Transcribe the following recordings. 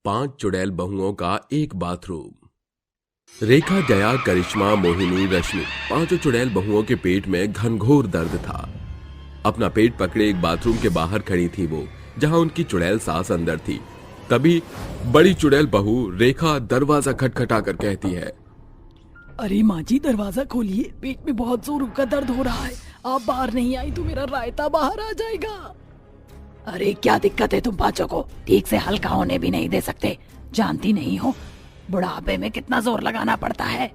5 चुड़ैल बहुओं का एक बाथरूम। रेखा, जया, करिश्मा, मोहिनी, रश्मि, 5 चुड़ैल बहुओं के पेट में घनघोर दर्द था। अपना पेट पकड़े एक बाथरूम के बाहर खड़ी थी वो, जहां उनकी चुड़ैल सास अंदर थी। तभी बड़ी चुड़ैल बहू रेखा दरवाजा खटखटा कर कहती है, अरे माँ जी, दरवाजा खोलिए, पेट में बहुत जोरों का दर्द हो रहा है। आप बाहर नहीं आई तो मेरा रायता बाहर आ जाएगा। अरे क्या दिक्कत है, तुम पांचों को ठीक से हल्का होने भी नहीं दे सकते? जानती नहीं हो बुढ़ापे में कितना जोर लगाना पड़ता है।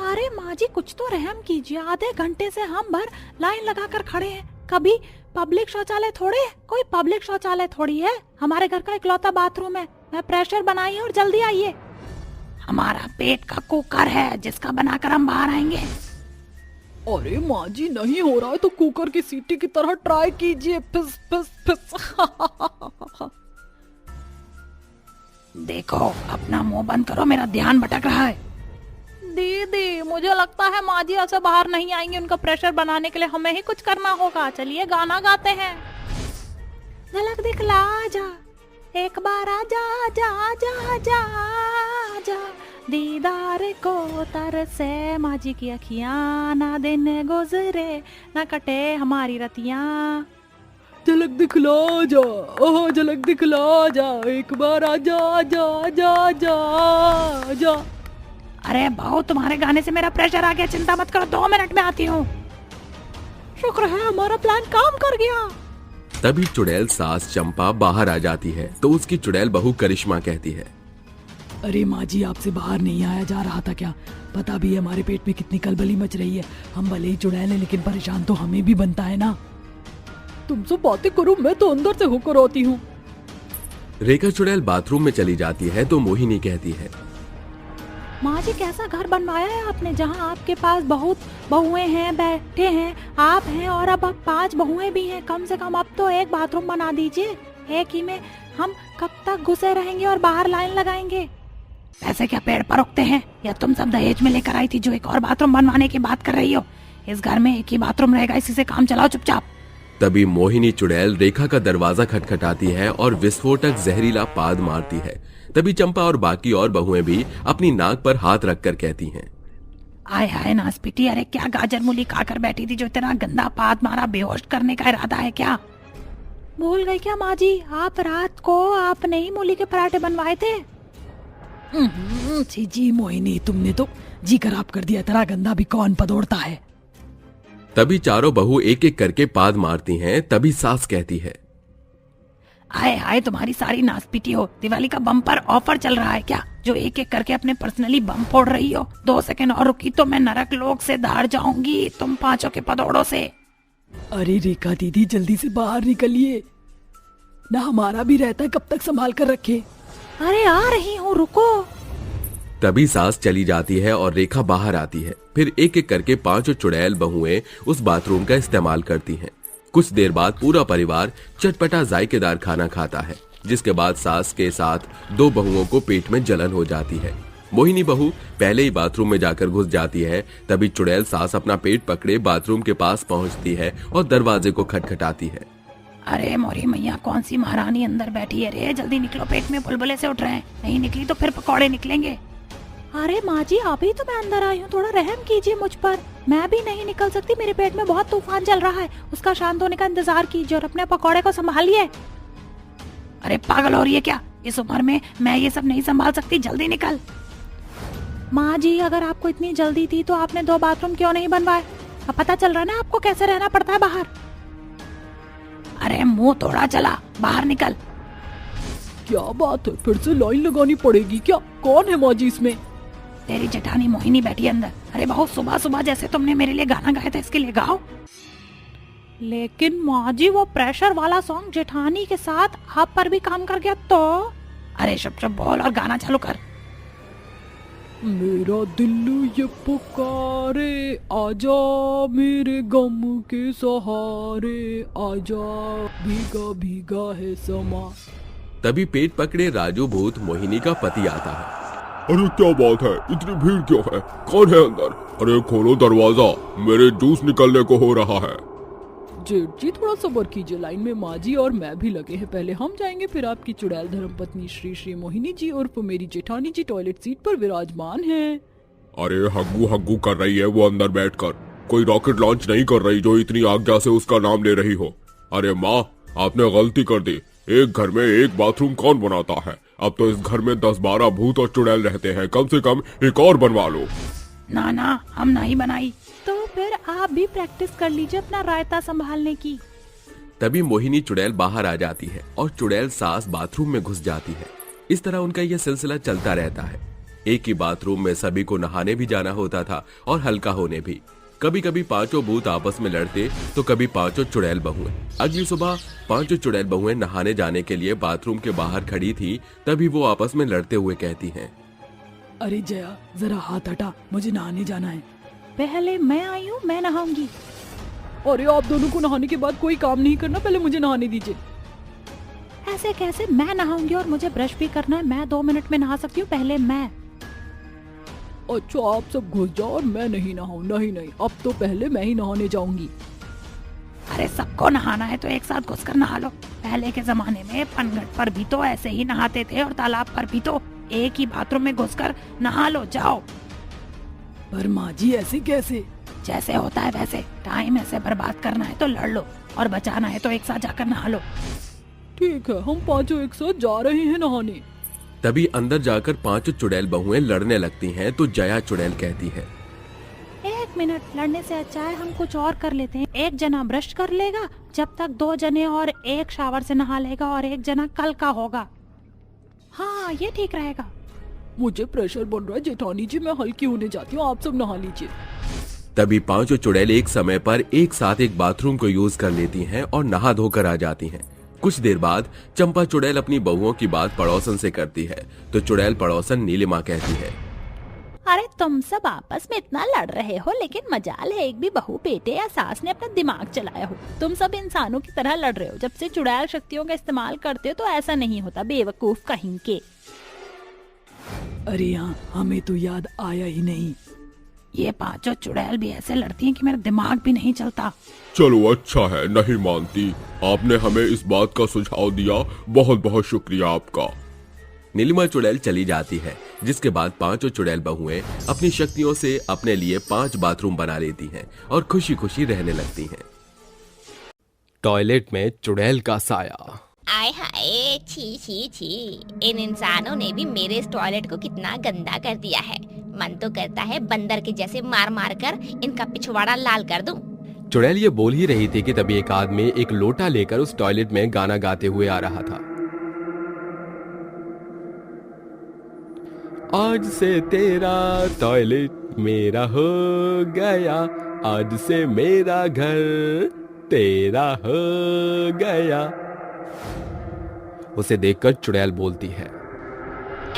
अरे माँ जी, कुछ तो रहम कीजिए, आधे घंटे से हम भर लाइन लगाकर खड़े हैं। कभी पब्लिक शौचालय थोड़े है, कोई पब्लिक शौचालय थोड़ी है, हमारे घर का इकलौता बाथरूम है। मैं प्रेशर बनाइए और जल्दी आइए। हमारा पेट का कुकर है जिसका बनाकर हम बाहर आएंगे। अरे माँ जी, नहीं हो रहा है तो कुकर की सीटी की तरह ट्राई कीजिए। फिस फिस फिस। देखो, अपना मुंह बंद करो, मेरा ध्यान भटक रहा है। दीदी, मुझे लगता है माँ जी ऐसे बाहर नहीं आएंगे। उनका प्रेशर बनाने के लिए हमें ही कुछ करना होगा। चलिए गाना गाते हैं। झलक दिखला जा, एक बार आजा, जा जा जा जा, दीदार को तरसे माँ जी की अखियां, ना दिन गुजरे ना कटे हमारी रतियां। झलक दिखला जा, ओह झलक दिखला जा, एक बार आजा, जा जा जा जा। अरे बहू, तुम्हारे गाने से मेरा प्रेशर आ गया, चिंता मत करो, 2 मिनट में आती हूँ। शुक्र है हमारा प्लान काम कर गया। तभी चुड़ैल सास चंपा बाहर आ जाती है तो उसकी चुड़ैल बहू करिश्मा कहती है, अरे माँ जी, आपसे बाहर नहीं आया जा रहा था क्या? पता भी है हमारे पेट में कितनी कलबली मच रही है। हम भले ही चुड़ैल हैं, लेकिन परेशान तो हमें भी बनता है ना। तुमसे बातें करूं, मैं तो अंदर से होकर आती हूँ। रेखा चुड़ैल बाथरूम में चली जाती है तो मोहिनी कहती है, माँ जी, कैसा घर बनवाया है आपने, जहाँ आपके पास बहुत बहुएं हैं, बैठे हैं, आप हैं और अब 5 बहुएं भी हैं। कम से कम अब तो एक बाथरूम बना दीजिए। एक ही में हम कब तक घुसे रहेंगे और बाहर लाइन लगाएंगे? पैसे क्या पेड़ पर उगते हैं, या तुम सब दहेज में लेकर आई थी जो एक और बाथरूम बनवाने की बात कर रही हो? इस घर में एक ही बाथरूम रहेगा, इसी से काम चलाओ चुपचाप। तभी मोहिनी चुड़ैल रेखा का दरवाजा खटखटाती है और विस्फोटक जहरीला पाद मारती है। तभी चंपा और बाकी और बहुएं भी अपनी नाक पर हाथ रखकर कहती हैं, आय हाय नासपीटी, अरे क्या गाजर मूली खाकर बैठी थी जो इतना गंदा पाद मारा? बेहोश करने का इरादा है क्या? भूल गई क्या माँ जी, आप रात को आपने ही मूली के पराठे बनवाए थे। जी मोहिनी, तुमने तो जी खराब कर दिया। इतना गंदा भी कौन पदोड़ता है? तभी चारों बहू एक एक करके पाद मारती हैं। तभी सास कहती है, आए हाय, तुम्हारी सारी नासपीटी हो। दिवाली का बम्पर ऑफर चल रहा है क्या, जो एक एक करके अपने पर्सनली बम फोड़ रही हो? 2 सेकंड और रुकी तो मैं नरक लोक से धार जाऊंगी तुम 5 के पदोड़ों से। अरे रेखा दीदी, जल्दी से बाहर निकलिए ना, हमारा भी रहता है, कब तक संभाल कर रखे। अरे आ रही हूँ, रुको। तभी सास चली जाती है और रेखा बाहर आती है। फिर एक एक करके 5 चुड़ैल बहुएं उस बाथरूम का इस्तेमाल करती हैं। कुछ देर बाद पूरा परिवार चटपटा जायकेदार खाना खाता है, जिसके बाद सास के साथ 2 बहुओं को पेट में जलन हो जाती है। मोहिनी बहू पहले ही बाथरूम में जाकर घुस जाती है। तभी चुड़ैल सास अपना पेट पकड़े बाथरूम के पास पहुंचती है और दरवाजे को खटखटाती है। अरे मोरी मैया, कौन सी महारानी अंदर बैठी है रे? जल्दी निकलो, पेट में बुलबुले से उठ रहे हैं। नहीं निकली तो फिर पकौड़े निकलेंगे। अरे माँ जी, अभी तो मैं अंदर आई हूँ, थोड़ा रहम कीजिए मुझ पर। मैं भी नहीं निकल सकती, मेरे पेट में बहुत तूफान चल रहा है। उसका शांत होने का इंतजार कीजिए और अपने पकौड़े को संभालिए। अरे पागल हो रही है क्या? इस उम्र में मैं ये सब नहीं संभाल सकती, जल्दी निकल। माँ जी, अगर आपको इतनी जल्दी थी तो आपने 2 बाथरूम क्यों नहीं बनवाए? अब पता चल रहा है ना आपको कैसे रहना पड़ता है बाहर। अरे मुंह थोड़ा चला, बाहर निकल। क्या बात है, फिर से लाइन लगानी पड़ेगी क्या? कौन है माँ जी इसमें? तेरी जेठानी मोहिनी बैठी अंदर। अरे बहुत सुबह सुबह जैसे तुमने मेरे लिए गाना गाया था, इसके लिए गाओ। लेकिन माँ जी, वो प्रेशर वाला सॉन्ग जेठानी के साथ आप पर भी काम कर गया तो? अरे चुप चुप बोल और गाना चालू कर। मेरा दिल ये पुकारे, आजा मेरे गम के सहारे, आजा भीगा भीगा है समा। तभी पेट पकड़े राजू भूत मोहिनी का पति आता है। अरे क्या बात है, इतनी भीड़ क्यों है? कौन है अंदर? अरे खोलो दरवाजा, मेरे जूस निकलने को हो रहा है। जेठ जी थोड़ा सब्र कीजिए, लाइन में माँ जी और मैं भी लगे हैं। पहले हम जाएंगे, फिर आपकी चुड़ैल धर्मपत्नी श्री श्री मोहिनी जी उर्फ मेरी जेठानी जी टॉयलेट सीट पर विराजमान हैं। अरे हग्गू हग्गू कर रही है वो अंदर बैठकर, कोई रॉकेट लॉन्च नहीं कर रही जो इतनी आज्ञा से उसका नाम ले रही हो। अरे माँ, आपने गलती कर दी। एक घर में एक बाथरूम कौन बनाता है? अब तो इस घर में 10-12 भूत और चुड़ैल रहते हैं, कम से कम एक और बनवा लो। ना ना, हम नहीं बनाई। तो फिर आप भी प्रैक्टिस कर लीजिए अपना रायता संभालने की। तभी मोहिनी चुड़ैल बाहर आ जाती है और चुड़ैल सास बाथरूम में घुस जाती है। इस तरह उनका यह सिलसिला चलता रहता है। एक ही बाथरूम में सभी को नहाने भी जाना होता था और हल्का होने भी। कभी कभी पांचों भूत आपस में लड़ते तो कभी पांचों चुड़ैल बहुएं। अगली सुबह पांचों चुड़ैल बहुएं नहाने जाने के लिए बाथरूम के बाहर खड़ी थी। तभी वो आपस में लड़ते हुए कहती हैं, अरे जया जरा हाथ हटा, मुझे नहाने जाना है। पहले मैं आई हूँ, मैं नहाऊंगी। अरे आप दोनों को नहाने के बाद कोई काम नहीं करना, पहले मुझे नहाने दीजिए। ऐसे कैसे? मैं नहाऊंगी और मुझे ब्रश भी करना है। मैं 2 मिनट में नहा सकती हूँ, पहले मैं। अच्छा आप सब घुस जाओ और मैं नहीं नहाऊं। नहीं, अब तो पहले मैं ही नहाने जाऊंगी। अरे सबको नहाना है तो एक साथ घुसकर नहा लो। पहले के जमाने में पनघट पर भी तो ऐसे ही नहाते थे और तालाब पर भी तो एक ही बाथरूम में घुसकर नहा लो। जाओ। पर माँ जी ऐसे कैसे? जैसे होता है वैसे। टाइम ऐसे बर्बाद करना है तो लड़ लो और बचाना है तो एक साथ जाकर नहा लो। ठीक है, हम पांचों एक साथ जा रहे हैं नहाने। तभी अंदर जाकर पांचों चुड़ैल बहुएं लड़ने लगती हैं तो जया चुड़ैल कहती है, 1 मिनट, लड़ने से अच्छा है हम कुछ और कर लेते हैं। एक जना ब्रश कर लेगा, जब तक 2 जने और एक शावर से नहा लेगा और एक जना कल का होगा। हाँ, ये ठीक रहेगा। मुझे प्रेशर बन रहा है जेठानी जी, मैं हल्की होने जाती हूँ, आप सब नहा लीजिए। तभी पांचों चुड़ैल एक समय पर एक साथ एक बाथरूम को यूज कर लेती हैं और नहा धोकर आ जाती हैं। कुछ देर बाद चंपा चुड़ैल अपनी बहुओं की बात पड़ोसन से करती है तो चुड़ैल पड़ोसन नीलिमा कहती है, अरे तुम सब आपस में इतना लड़ रहे हो, लेकिन मजाल है एक भी बहू बेटे या सास ने अपना दिमाग चलाया हो। तुम सब इंसानों की तरह लड़ रहे हो। जब से चुड़ैल शक्तियों का इस्तेमाल करते हो तो ऐसा नहीं होता, बेवकूफ कहीं के। अरे हाँ, हमें तो याद आया ही नहीं। ये पांचों चुड़ैल भी ऐसे लड़ती हैं कि मेरा दिमाग भी नहीं चलता। चलो अच्छा है, नहीं मानती। आपने हमें इस बात का सुझाव दिया, बहुत बहुत शुक्रिया आपका। नीलिमा चुड़ैल चली जाती है, जिसके बाद पांचों चुड़ैल बहुएं अपनी शक्तियों से अपने लिए 5 बाथरूम बना लेती हैं और खुशी खुशी रहने लगती हैं। टॉयलेट में चुड़ैल का साया। आय हाय, छी छी छी, इन इंसानों ने भी मेरे इस टॉयलेट को कितना गंदा कर दिया है। मन तो करता है बंदर के जैसे मार मार कर इनका पिछवाड़ा लाल कर दूं। चुड़ैल ये बोल ही रही थी कि तभी एक आदमी एक लोटा लेकर उस टॉयलेट में गाना गाते हुए आ रहा था। आज से तेरा टॉयलेट मेरा हो गया, आज से मेरा घर तेरा हो गया। उसे देखकर चुड़ैल बोलती है,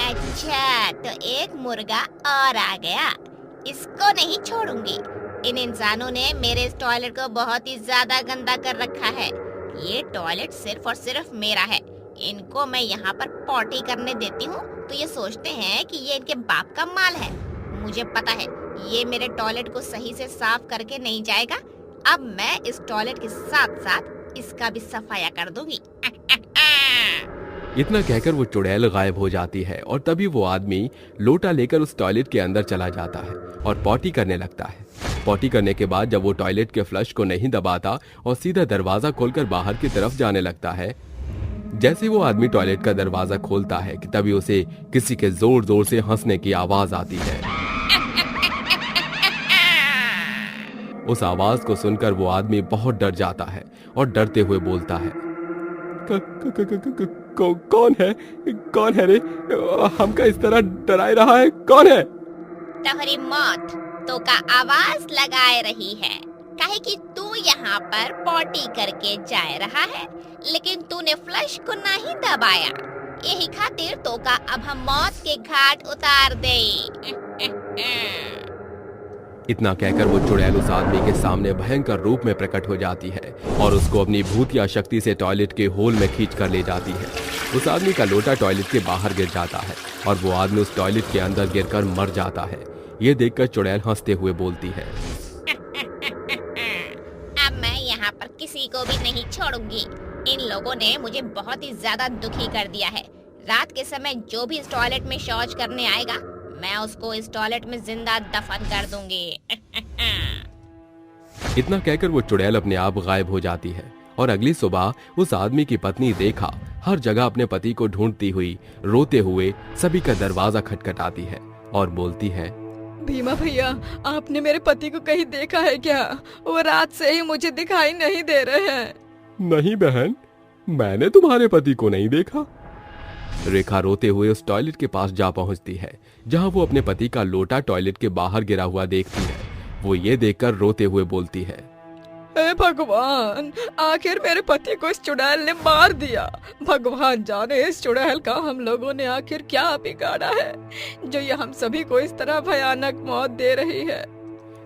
अच्छा तो एक मुर्गा और आ गया, इसको नहीं छोड़ूंगी। इन इंसानों ने मेरे इस टॉयलेट को बहुत ही ज्यादा गंदा कर रखा है। ये टॉयलेट सिर्फ और सिर्फ मेरा है। इनको मैं यहाँ पर पॉटी करने देती हूँ तो ये सोचते हैं कि ये इनके बाप का माल है। मुझे पता है ये मेरे टॉयलेट को सही से साफ करके नहीं जाएगा। अब मैं इस टॉयलेट के साथ साथ इसका भी सफाया कर दूंगी। इतना कहकर वो चुड़ैल गायब हो जाती है और तभी वो आदमी लोटा लेकर उस टॉयलेट के अंदर चला जाता है और पॉटी करने लगता है। पॉटी करने के बाद जब वो टॉयलेट के फ्लश को नहीं दबाता और सीधा दरवाजा खोलकर बाहर की तरफ जाने लगता है, जैसे वो आदमी टॉयलेट का दरवाजा खोलता है कि तभी उसे किसी के जोर जोर से हंसने की आवाज आती है। उस आवाज को सुनकर वो आदमी बहुत डर जाता है और डरते हुए बोलता है, कौन है रे? हमका इस तरह डराए रहा है, कौन है? तुम्हारी मौत तो का आवाज लगाए रही है, काहे कि तू यहाँ पर पॉटी करके जा रहा है, लेकिन तूने फ्लश को नहीं दबाया। यही खातिर तो का अब हम मौत के घाट उतार दे। इतना कहकर वो चुड़ैल उस आदमी के सामने भयंकर रूप में प्रकट हो जाती है और उसको अपनी भूतिया शक्ति से टॉयलेट के होल में खींच कर ले जाती है। उस आदमी का लोटा टॉयलेट के बाहर गिर जाता है और वो आदमी उस टॉयलेट के अंदर गिरकर मर जाता है। ये देखकर चुड़ैल हंसते हुए बोलती है, अब मैं यहाँ पर किसी नहीं छोड़ूंगी। इन लोगों ने मुझे बहुत ही ज्यादा दुखी कर दिया है। रात के समय जो भी इस टॉयलेट में शौच करने आएगा, मैं उसको इस टॉयलेट में जिंदा दफन कर दूंगी। इतना कहकर वो चुड़ैल अपने आप गायब हो जाती है और अगली सुबह उस आदमी की पत्नी रेखा हर जगह अपने पति को ढूंढती हुई रोते हुए सभी का दरवाजा खटखटाती है और बोलती है, भीमा भैया, आपने मेरे पति को कहीं देखा है क्या? वो रात से ही मुझे दिखाई नहीं दे रहे हैं। नहीं बहन, मैंने तुम्हारे पति को नहीं देखा। रेखा रोते हुए उस टॉयलेट के पास जा पहुंचती है जहां वो अपने पति का लोटा टॉयलेट के बाहर गिरा हुआ देखती है। वो ये देखकर रोते हुए बोलती है, हे भगवान, आखिर मेरे पति को इस चुड़ैल ने मार दिया। भगवान जाने इस चुड़ैल का हम लोगों ने आखिर क्या बिगाड़ा है जो ये हम सभी को इस तरह भयानक मौत दे रही है।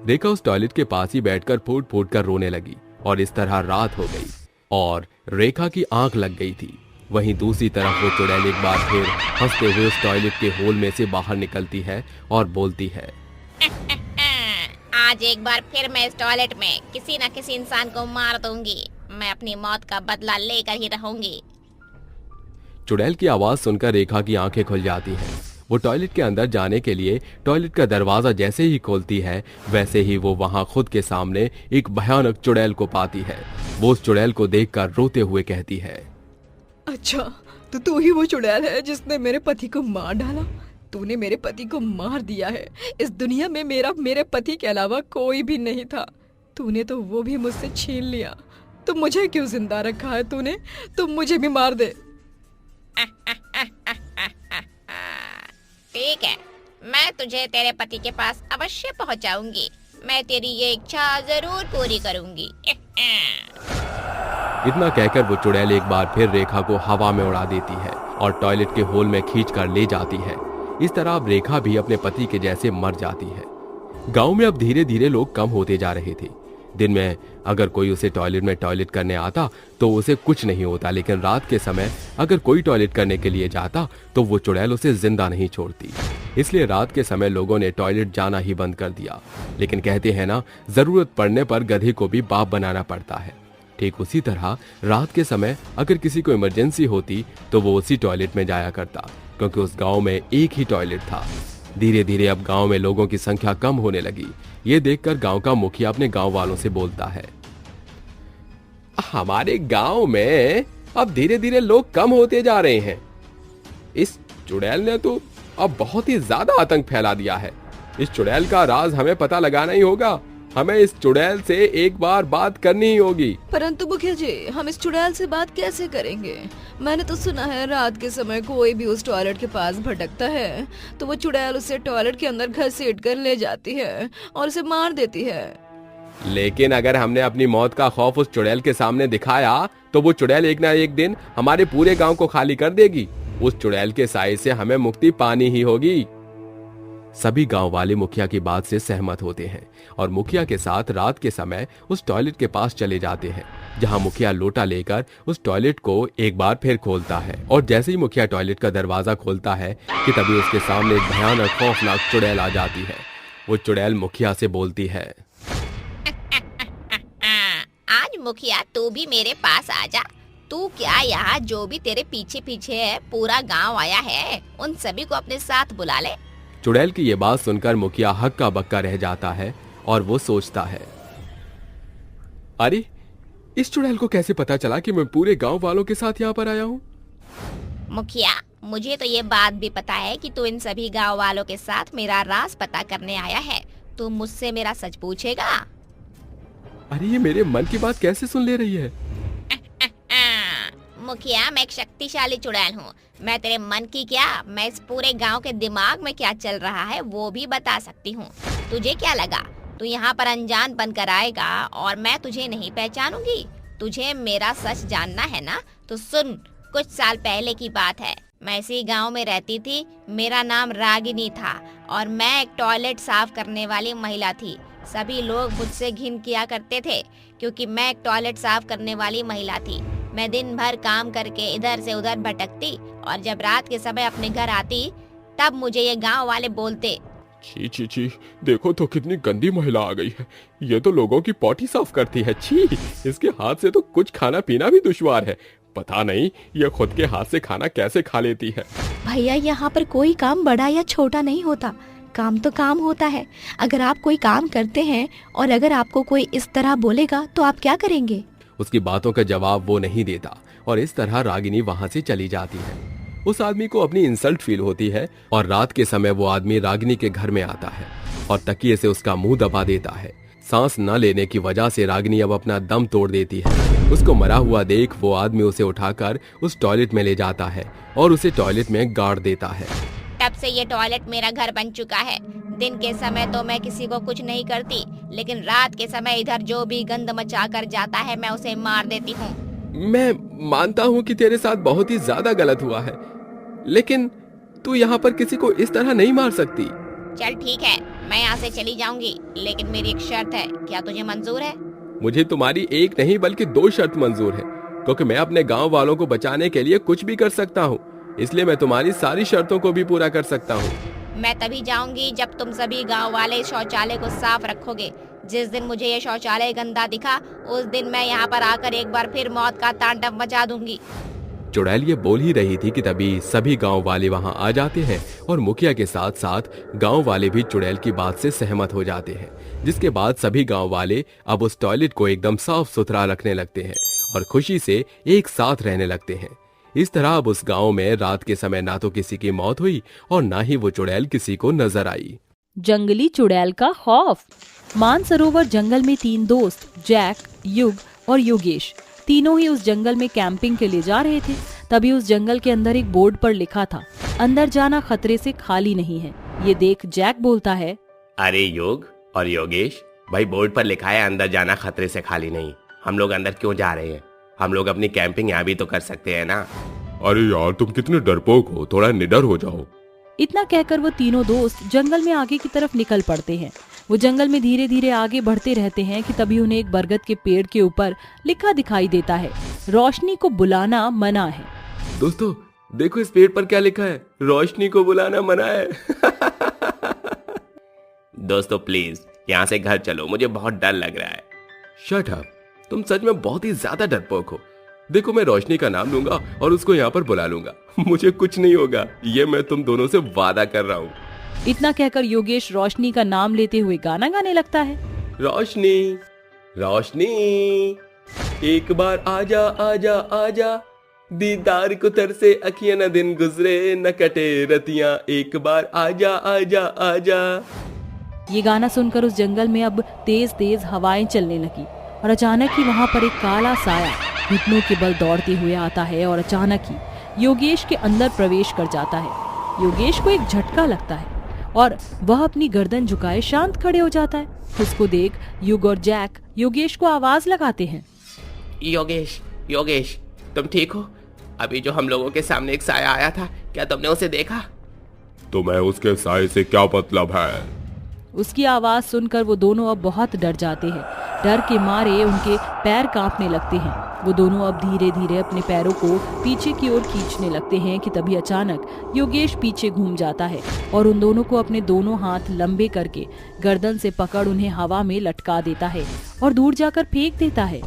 रेखा उस टॉयलेट के पास ही बैठकर फूट फूट कर रोने लगी और इस तरह रात हो गई और रेखा की आंख लग गई थी। वहीं दूसरी तरफ वो चुड़ैल एक बार फिर हंसते हुए उस टॉयलेट के होल में से बाहर निकलती है और बोलती है, आज एक बार फिर मैं इस टॉयलेट में किसी न किसी इंसान को मार दूंगी। मैं अपनी मौत का बदला लेकर ही रहूंगी। चुड़ैल की आवाज सुनकर रेखा की आंखें खुल जाती हैं। वो टॉयलेट के अंदर जाने के लिए टॉयलेट का दरवाजा जैसे ही खोलती है वैसे ही वो वहां खुद के सामने एक भयानक चुड़ैल को पाती है। वो उस चुड़ैल को देखकर रोते हुए कहती है, अच्छा, तो तू ही वो चुड़ैल है जिसने मेरे पति को मार डाला। तूने मेरे पति को मार दिया है। इस दुनिया में मेरे पति के अलावा कोई भी नहीं था। तूने तो वो भी मुझसे छीन लिया। तो मुझे क्यों जिंदा रखा है तूने? तुम मुझे भी मार दे। ठीक है, मैं तुझे तेरे पति के पास अवश्य पहुंचाऊंगी। मैं तेरी ये इच्छा जरूर पूरी करूंगी। इतना कहकर वो चुड़ैल एक बार फिर रेखा को हवा में उड़ा देती है और टॉयलेट के होल में खींचकर ले जाती है। इस तरह अब रेखा भी अपने पति के जैसे मर जाती है। गांव में अब धीरे धीरे लोग कम होते जा रहे थे। दिन में अगर कोई उसे टॉयलेट में टॉयलेट करने आता तो उसे कुछ नहीं होता, लेकिन रात के समय अगर कोई टॉयलेट करने के लिए जाता तो वो चुड़ैल उसे जिंदा नहीं छोड़ती। इसलिए रात के समय लोगों ने टॉयलेट जाना ही बंद कर दिया। लेकिन कहते हैं ना, जरूरत पड़ने पर गधे को भी बाप बनाना पड़ता है। ठीक उसी तरह रात के समय अगर किसी को इमरजेंसी होती तो वो उसी टॉयलेट में जाया करता, क्योंकि उस गांव में एक ही टॉयलेट था। धीरे धीरे अब गांव में लोगों की संख्या कम होने लगी। ये देखकर गांव का मुखिया अपने गांव वालों से बोलता है, हमारे गांव में अब धीरे धीरे लोग कम होते जा रहे हैं। इस चुड़ैल ने तो अब बहुत ही ज्यादा आतंक फैला दिया है। इस चुड़ैल का राज हमें पता लगाना ही होगा। हमें इस चुड़ैल से एक बार बात करनी ही होगी। परंतु मुखिया जी, हम इस चुड़ैल से बात कैसे करेंगे? मैंने तो सुना है रात के समय कोई भी उस टॉयलेट के पास भटकता है तो वो चुड़ैल उसे टॉयलेट के अंदर घसीट कर ले जाती है और उसे मार देती है। लेकिन अगर हमने अपनी मौत का खौफ उस चुड़ैल के सामने दिखाया तो वो चुड़ैल एक ना एक दिन हमारे पूरे गांव को खाली कर देगी। उस चुड़ैल के साए से हमें मुक्ति पानी ही होगी। सभी गांव वाले मुखिया की बात से सहमत होते हैं और मुखिया के साथ रात के समय उस टॉयलेट के पास चले जाते हैं, जहां मुखिया लोटा लेकर उस टॉयलेट को एक बार फिर खोलता है। और जैसे ही मुखिया टॉयलेट का दरवाजा खोलता है कि तभी उसके सामने एक भयानक खौफनाक चुड़ैल आ जाती है। वो चुड़ैल मुखिया से बोलती है, आज मुखिया तू भी मेरे पास आ जा। तू क्या, यहाँ जो भी तेरे पीछे पीछे है पूरा गांव आया है, उन सभी को अपने साथ बुला ले। चुड़ैल की ये बात सुनकर मुखिया हक्का बक्का रह जाता है और वो सोचता है, अरे इस चुड़ैल को कैसे पता चला कि मैं पूरे गांव वालों के साथ यहाँ पर आया हूँ? मुखिया, मुझे तो ये बात भी पता है कि तू इन सभी गांव वालों के साथ मेरा राज पता करने आया है। तू मुझसे मेरा सच पूछेगा? अरे ये मेरे मन की बात कैसे सुन ले रही है? मुखिया, मैं एक शक्तिशाली चुड़ैल हूँ। मैं तेरे मन की क्या, मैं इस पूरे गांव के दिमाग में क्या चल रहा है वो भी बता सकती हूँ। तुझे क्या लगा तू यहाँ पर अनजान बनकर आएगा और मैं तुझे नहीं पहचानूंगी? तुझे मेरा सच जानना है ना? तो सुन, कुछ साल पहले की बात है। मैं इसी गांव में रहती थी। मेरा नाम रागिनी था और मैं एक टॉयलेट साफ करने वाली महिला थी। सभी लोग मुझसे घिन किया करते थे क्योंकि मैं एक टॉयलेट साफ करने वाली महिला थी। मैं दिन भर काम करके इधर से उधर भटकती और जब रात के समय अपने घर आती तब मुझे ये गांव वाले बोलते छी छी छी, देखो तो कितनी गंदी महिला आ गई है। ये तो लोगों की पॉटी साफ करती है। छी, इसके हाथ से तो कुछ खाना पीना भी दुश्वार है। पता नहीं ये खुद के हाथ से खाना कैसे खा लेती है। भैया यहाँ पर कोई काम बड़ा या छोटा नहीं होता, काम तो काम होता है। अगर आप कोई काम करते हैं और अगर आपको कोई इस तरह बोलेगा तो आप क्या करेंगे? उसकी बातों का जवाब वो नहीं देता और इस तरह रागिनी वहाँ से चली जाती है। उस आदमी को अपनी इंसल्ट फील होती है और रात के समय वो आदमी रागिनी के घर में आता है और तकिए से उसका मुंह दबा देता है। सांस न लेने की वजह से रागिनी अब अपना दम तोड़ देती है। उसको मरा हुआ देख वो आदमी उसे उठाकर उस टॉयलेट में ले जाता है और उसे टॉयलेट में गाड़ देता है। तब से ये टॉयलेट मेरा घर बन चुका है। दिन के समय तो मैं किसी को कुछ नहीं करती, लेकिन रात के समय इधर जो भी गंद मचा कर जाता है मैं उसे मार देती हूँ। मैं मानता हूँ कि तेरे साथ बहुत ही ज्यादा गलत हुआ है, लेकिन तू यहाँ पर किसी को इस तरह नहीं मार सकती। चल ठीक है, मैं यहाँ से चली जाऊंगी, लेकिन मेरी एक शर्त है। क्या तुझे मंजूर है? मुझे तुम्हारी एक नहीं बल्कि 2 शर्त मंजूर है, क्योंकि मैं अपने गांव वालों को बचाने के लिए कुछ भी कर सकता हूँ, इसलिए मैं तुम्हारी सारी शर्तों को भी पूरा कर सकता हूँ। मैं तभी जाऊंगी जब तुम सभी गांव वाले शौचालय को साफ रखोगे। जिस दिन मुझे ये शौचालय गंदा दिखा उस दिन मैं यहाँ पर आकर एक बार फिर मौत का तांडव मचा दूंगी। चुड़ैल ये बोल ही रही थी कि तभी सभी गांव वाले वहां आ जाते हैं और मुखिया के साथ साथ गांव वाले भी चुड़ैल की बात से सहमत हो जाते हैं, जिसके बाद सभी गांव वाले अब उस टॉयलेट को एकदम साफ सुथरा रखने लगते हैं और खुशी से एक साथ रहने लगते हैं। इस तरह अब उस गांव में रात के समय ना तो किसी की मौत हुई और ना ही वो चुड़ैल किसी को नजर आई। जंगली चुड़ैल का खौफ। मानसरोवर जंगल में 3 दोस्त जैक, युग और योगेश तीनों ही उस जंगल में कैंपिंग के लिए जा रहे थे। तभी उस जंगल के अंदर एक बोर्ड पर लिखा था, अंदर जाना खतरे से खाली नहीं है। ये देख जैक बोलता है, अरे योग और योगेश भाई, बोर्ड पर लिखा है अंदर जाना खतरे से खाली नहीं, हम लोग अंदर क्यों जा रहे हैं? हम लोग अपनी कैंपिंग यहाँ भी तो कर सकते हैं ना। अरे यार तुम कितने डरपोक हो, थोड़ा निडर हो जाओ। इतना कहकर वो तीनों दोस्त जंगल में आगे की तरफ निकल पड़ते हैं। वो जंगल में धीरे धीरे आगे बढ़ते रहते हैं कि तभी उन्हें एक बरगद के पेड़ के ऊपर लिखा दिखाई देता है, रोशनी को बुलाना मना है। दोस्तों देखो इस पेड़ पर क्या लिखा है, रोशनी को बुलाना मना है। दोस्तों प्लीज यहाँ से घर चलो, मुझे बहुत डर लग रहा है। शट अप, तुम सच में बहुत ही ज्यादा डरपोक हो। देखो मैं रोशनी का नाम लूंगा और उसको यहाँ पर बुला लूंगा, मुझे कुछ नहीं होगा, ये मैं तुम दोनों से वादा कर रहा हूँ। इतना कहकर योगेश रोशनी का नाम लेते हुए गाना गाने लगता है। रोशनी रोशनी एक बार आजा आजा आजा, दीदार को तरसे अखियां, न दिन गुजरे न कटे रतियां, एक बार आजा आजा आजा। ये गाना सुनकर उस जंगल में अब तेज तेज हवाएं चलने लगी और अचानक ही वहाँ पर एक काला साया घुटनों के बल दौड़ते हुए आता है और अचानक ही योगेश के अंदर प्रवेश कर जाता है। योगेश को एक झटका लगता है और वह अपनी गर्दन झुकाए शांत खड़े हो जाता है। उसको देख युग और जैक योगेश को आवाज लगाते हैं, योगेश योगेश तुम ठीक हो? अभी जो हम लोगों के सामने एक साया आया था, क्या तुमने उसे देखा? तुम्हें उसके साए से क्या मतलब है? उसकी आवाज सुनकर वो दोनों अब बहुत डर जाते हैं। डर के मारे उनके पैर कांपने लगते हैं। वो दोनों अब धीरे धीरे अपने पैरों को पीछे की ओर खींचने लगते हैं कि तभी अचानक योगेश पीछे घूम जाता है और उन दोनों को अपने दोनों हाथ लंबे करके गर्दन से पकड़ उन्हें हवा में लटका देता है और दूर जाकर फेंक देता है।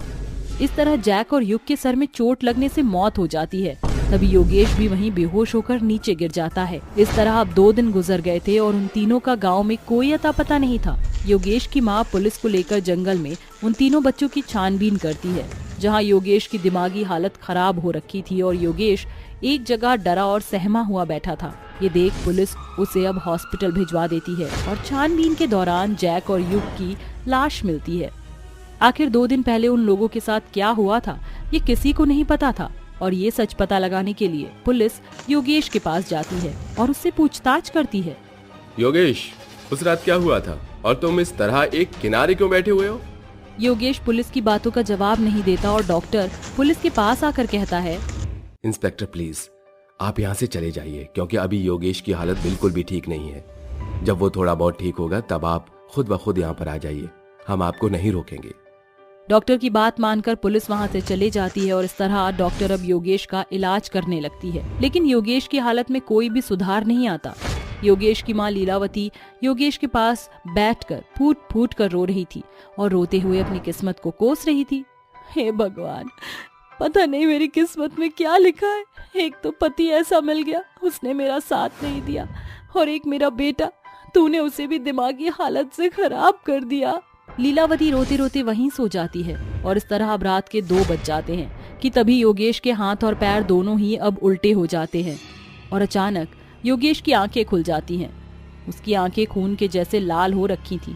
इस तरह जैक और युग के सर में चोट लगने से मौत हो जाती है। तभी योगेश भी वहीं बेहोश होकर नीचे गिर जाता है। इस तरह अब 2 दिन गुजर गए थे और उन तीनों का गांव में कोई अता पता नहीं था। योगेश की माँ पुलिस को लेकर जंगल में उन तीनों बच्चों की छानबीन करती है, जहां योगेश की दिमागी हालत खराब हो रखी थी और योगेश एक जगह डरा और सहमा हुआ बैठा था। ये देख पुलिस उसे अब हॉस्पिटल भिजवा देती है और छानबीन के दौरान जैक और युग की लाश मिलती है। आखिर 2 दिन पहले उन लोगों के साथ क्या हुआ था ये किसी को नहीं पता था और ये सच पता लगाने के लिए पुलिस योगेश के पास जाती है और उससे पूछताछ करती है। योगेश उस रात क्या हुआ था और तुम इस तरह एक किनारे क्यों बैठे हुए हो? योगेश पुलिस की बातों का जवाब नहीं देता और डॉक्टर पुलिस के पास आकर कहता है, इंस्पेक्टर प्लीज आप यहाँ से चले जाइए, क्योंकि अभी योगेश की हालत बिल्कुल भी ठीक नहीं है। जब वो थोड़ा बहुत ठीक होगा तब आप खुद ब खुद यहाँ पर आ जाइए, हम आपको नहीं रोकेंगे। डॉक्टर की बात मानकर पुलिस वहां से चले जाती है और इस तरह डॉक्टर अब योगेश का इलाज करने लगती है, लेकिन योगेश की हालत में कोई भी सुधार नहीं आता। योगेश की माँ लीलावती योगेश के पास बैठकर फूट फूट कर रो रही थी और रोते हुए अपनी किस्मत को कोस रही थी। हे भगवान, पता नहीं मेरी किस्मत में क्या लिखा है। एक तो पति ऐसा मिल गया, उसने मेरा साथ नहीं दिया, और एक मेरा बेटा, तूने उसे भी दिमागी हालत से खराब कर दिया। लीलावती रोते रोते वहीं सो जाती है और इस तरह अब रात के 2 बज जाते हैं कि तभी योगेश के हाथ और पैर दोनों ही अब उल्टे हो जाते हैं और अचानक योगेश की आंखें खुल जाती हैं। उसकी आंखें खून के जैसे लाल हो रखी थी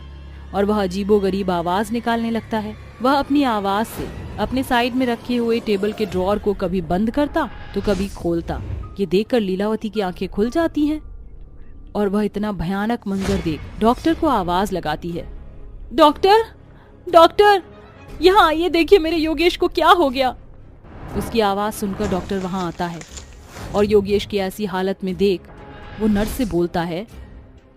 और वह अजीबोगरीब आवाज निकालने लगता है। वह अपनी आवाज से अपने साइड में रखे हुए टेबल के ड्रॉर को कभी बंद करता तो कभी खोलता। ये देखकर लीलावती की आंखें खुल जाती हैं और वह इतना भयानक मंजर देख डॉक्टर को आवाज लगाती है। डॉक्टर, डॉक्टर, यहाँ आइए, देखिए मेरे योगेश को क्या हो गया। उसकी आवाज सुनकर डॉक्टर वहां आता है और योगेश की ऐसी हालत में देख वो नर्स से बोलता है,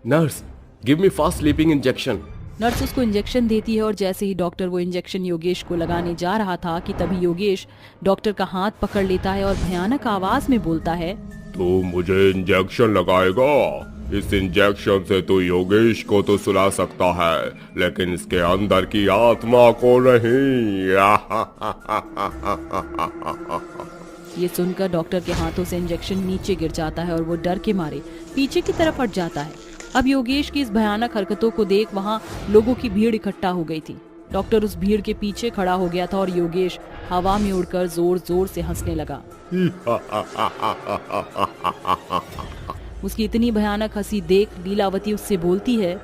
nurse, give me fast sleeping injection. Nurse उसको इंजेक्शन देती है और जैसे ही डॉक्टर वो इंजेक्शन योगेश को लगाने जा रहा था कि तभी योगेश डॉक्टर का हाथ पकड़ लेता है और भयानक आवाज में बोलता है, तू मुझे इंजेक्शन लगाएगा? इस इंजेक्शन से तू योगेश को तो सुला सकता है, लेकिन इसके अंदर की आत्मा को नहीं। ये सुनकर डॉक्टर के हाथों से इंजेक्शन नीचे गिर जाता है और वो डर के मारे पीछे की तरफ हट जाता है। अब योगेश की इस भयानक हरकतों को देख वहाँ लोगों की भीड़ इकट्ठा हो गई थी। डॉक्टर उस भीड़ के पीछे खड़ा हो गया था और योगेश हवा में उड़कर जोर जोर से हंसने लगा। उसकी इतनी भयानक हंसी देख लीलावती उससे बोलती है,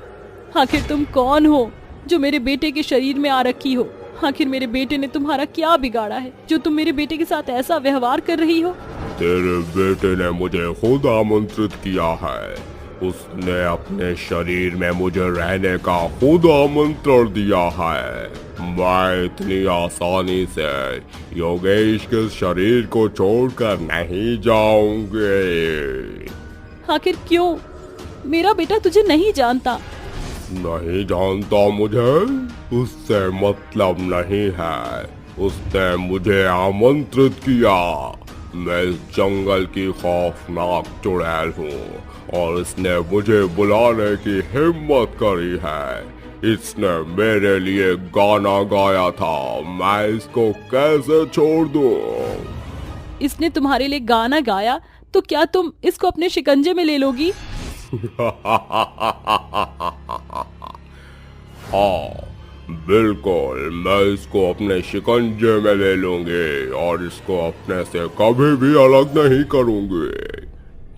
आखिर तुम कौन हो जो मेरे बेटे के शरीर में आ रखी हो? आखिर मेरे बेटे ने तुम्हारा क्या बिगाड़ा है जो तुम मेरे बेटे के साथ ऐसा व्यवहार कर रही हो? तेरे बेटे ने मुझे खुद आमंत्रित किया है। उसने अपने शरीर में मुझे रहने का खुद आमंत्रण दिया है। मैं इतनी आसानी से योगेश के शरीर को छोड़कर नहीं जाऊंगी। आखिर क्यों? मेरा बेटा तुझे नहीं जानता। नहीं जानता मुझे, उससे मतलब नहीं है। उसने मुझे आमंत्रित किया। मैं इस जंगल की खौफनाक चुड़ैल हूँ और इसने मुझे बुलाने की हिम्मत करी है। इसने मेरे लिए गाना गाया था, मैं इसको कैसे छोड़ दूँ? इसने तुम्हारे लिए गाना गाया तो क्या तुम इसको अपने शिकंजे में ले लोगी? हाँ बिल्कुल, मैं इसको अपने शिकंजे में ले लूंगी और इसको अपने से कभी भी अलग नहीं करूंगी।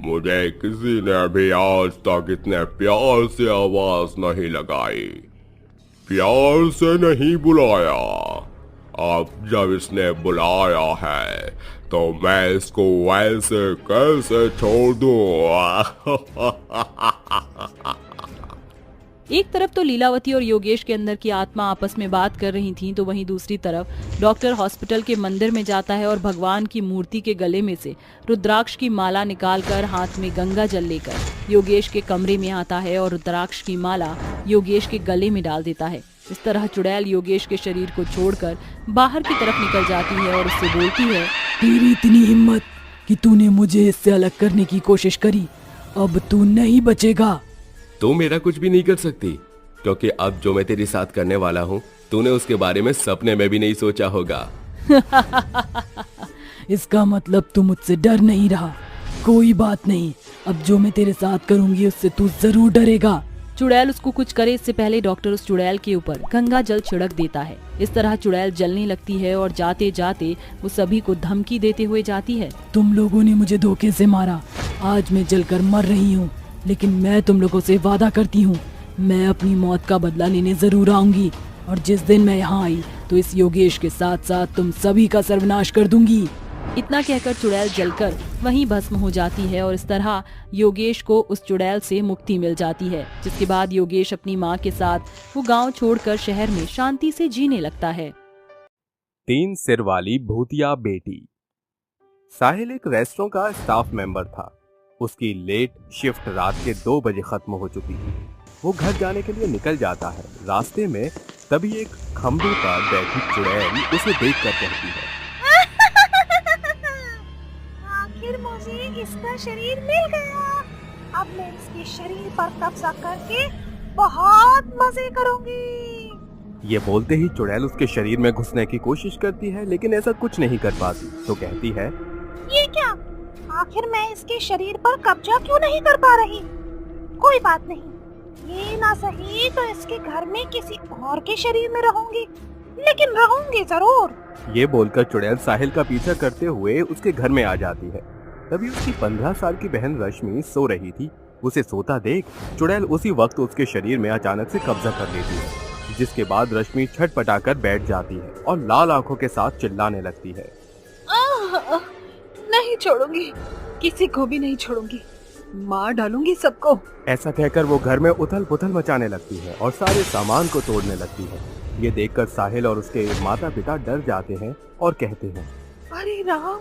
मुझे किसी ने भी आज तक इतने प्यार से आवाज नहीं लगाई, प्यार से नहीं बुलाया। अब जब इसने बुलाया है तो मैं इसको वैसे कैसे छोड़ दूं? एक तरफ तो लीलावती और योगेश के अंदर की आत्मा आपस में बात कर रही थी, तो वहीं दूसरी तरफ डॉक्टर हॉस्पिटल के मंदिर में जाता है और भगवान की मूर्ति के गले में से रुद्राक्ष की माला निकालकर हाथ में गंगा जल लेकर योगेश के कमरे में आता है और रुद्राक्ष की माला योगेश के गले में डाल देता है। इस तरह चुड़ैल योगेश के शरीर को छोड़कर बाहर की तरफ निकल जाती है और उससे बोलती है, तेरी इतनी हिम्मत कि तूने मुझे इससे अलग करने की कोशिश करी, अब तू नहीं बचेगा। तू मेरा कुछ भी नहीं कर सकती, क्योंकि अब जो मैं तेरे साथ करने वाला हूँ तूने उसके बारे में सपने में भी नहीं सोचा होगा। इसका मतलब तू मुझसे डर नहीं रहा। कोई बात नहीं, अब जो मैं तेरे साथ करूंगी उससे तू जरूर डरेगा। चुड़ैल उसको कुछ करे इससे पहले डॉक्टर उस चुड़ैल के ऊपर गंगा जल छिड़क देता है। इस तरह चुड़ैल जलने लगती है और जाते जाते वो सभी को धमकी देते हुए जाती है, तुम लोगों ने मुझे धोखे से मारा, आज मैं जलकर मर रही हूँ, लेकिन मैं तुम लोगों से वादा करती हूँ मैं अपनी मौत का बदला लेने जरूर आऊंगी, और जिस दिन मैं यहाँ आई तो इस योगेश के साथ साथ तुम सभी का सर्वनाश कर दूंगी। इतना कहकर चुड़ैल जलकर वहीं भस्म हो जाती है और इस तरह योगेश को उस चुड़ैल से मुक्ति मिल जाती है, जिसके बाद योगेश अपनी माँ के साथ वो गांव छोड़कर शहर में शांति से जीने लगता है। 3 सिर वाली भूतिया बेटी। साहिल एक रेस्टोरेंट का स्टाफ मेंबर था। उसकी लेट शिफ्ट रात के 2 बजे खत्म हो चुकी थी। वो घर जाने के लिए निकल जाता है। रास्ते में तभी एक खंबे पर बैठी चुड़ैल उसे देखकर कहती है, आखिर मुझे इसका शरीर मिल गया। अब मैं इसके शरीर पर कब्जा करके बहुत मजे करूंगी। ये बोलते ही चुड़ैल उसके शरीर में घुसने की कोशिश करती है, लेकिन ऐसा कुछ नहीं कर पाती। तो कहती है, ये क्या, आखिर मैं इसके शरीर पर कब्जा क्यों नहीं कर पा रही? कोई बात नहीं, ये ना सही तो इसके घर में किसी और के शरीर में रहूंगी, लेकिन रहूंगी जरूर। ये बोलकर चुड़ैल साहिल का पीछा करते हुए उसके घर में आ जाती है। तभी उसकी 15 साल की बहन रश्मि सो रही थी। उसे सोता देख चुड़ैल उसी वक्त उसके शरीर में अचानक से कब्जा कर लेती है, जिसके बाद रश्मि छटपटाकर बैठ जाती है और लाल आंखों के साथ चिल्लाने लगती है। नहीं छोड़ूंगी, किसी को भी नहीं छोड़ूंगी, मार डालूंगी सबको। ऐसा कहकर वो घर में उथल पुथल मचाने लगती है और सारे सामान को तोड़ने लगती है। ये देखकर साहिल और उसके माता पिता डर जाते हैं और कहते हैं, अरे राम,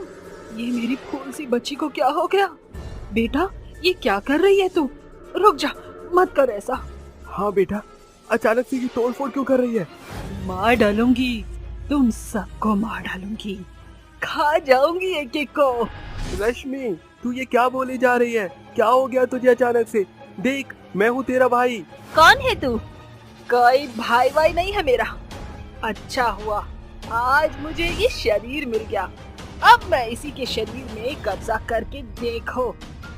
ये मेरी फूल सी बच्ची को क्या हो गया? बेटा, ये क्या कर रही है तू? रुक जा, मत कर ऐसा। हाँ बेटा, अचानक से ये तोड़फोड़ क्यों कर रही है? मार डालूंगी, तुम सबको मार डालूंगी, खा जाऊंगी एक एक को। रश्मि, तू ये क्या बोली जा रही है? क्या हो गया तुझे अचानक से? देख, मैं हूँ तेरा भाई। कौन है तू? कोई भाई वाई नहीं है मेरा। अच्छा हुआ आज मुझे ये शरीर मिल गया, अब मैं इसी के शरीर में कब्जा करके देखो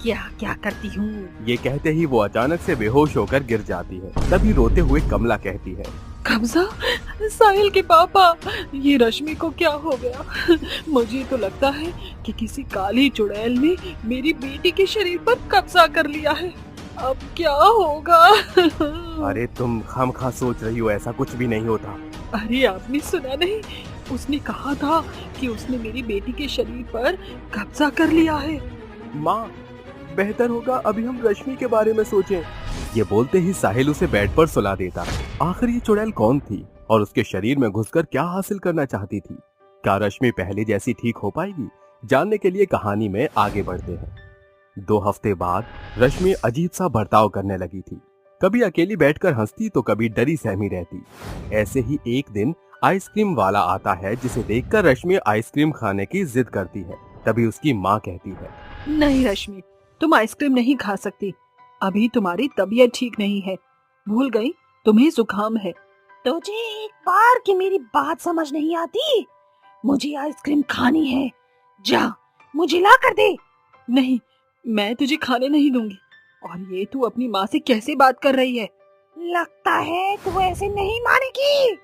क्या क्या करती हूँ। ये कहते ही वो अचानक से बेहोश होकर गिर जाती है। तभी रोते हुए कमला कहती है, कब्जा? साहिल के पापा, ये रश्मि को क्या हो गया? मुझे तो लगता है कि किसी काली चुड़ैल ने मेरी बेटी के शरीर पर कब्जा कर लिया है। अब क्या होगा? अरे तुम खामखा सोच रही हो, ऐसा कुछ भी नहीं होता। अरे आपने सुना नहीं, उसने कहा था कि उसने मेरी बेटी के शरीर पर कब्जा कर लिया है। माँ, बेहतर होगा अभी हम रश्मि के बारे में सोचें। ये बोलते ही साहिल उसे बेड पर सुला देता। आखिर ये चुड़ैल कौन थी और उसके शरीर में घुसकर क्या हासिल करना चाहती थी? क्या रश्मि पहले जैसी ठीक हो पाएगी? जानने के लिए कहानी में आगे बढ़ते हैं। 2 हफ्ते बाद रश्मि अजीब सा बर्ताव करने लगी थी। कभी अकेली बैठकर हंसती तो कभी डरी सहमी रहती। ऐसे ही एक दिन आइसक्रीम वाला आता है, जिसे देखकर रश्मि आइसक्रीम खाने की जिद करती है। तभी उसकी माँ कहती है, नहीं रश्मि, तुम आइसक्रीम नहीं खा सकती, अभी तुम्हारी तबीयत ठीक नहीं है। भूल गई, तुम्हें जुकाम है। तुझे एक बार की मेरी बात समझ नहीं आती? मुझे आइसक्रीम खानी है, जा मुझे ला कर दे। नहीं, मैं तुझे खाने नहीं दूंगी। और ये तू अपनी माँ से कैसे बात कर रही है? लगता है तू ऐसे नहीं मानेगी।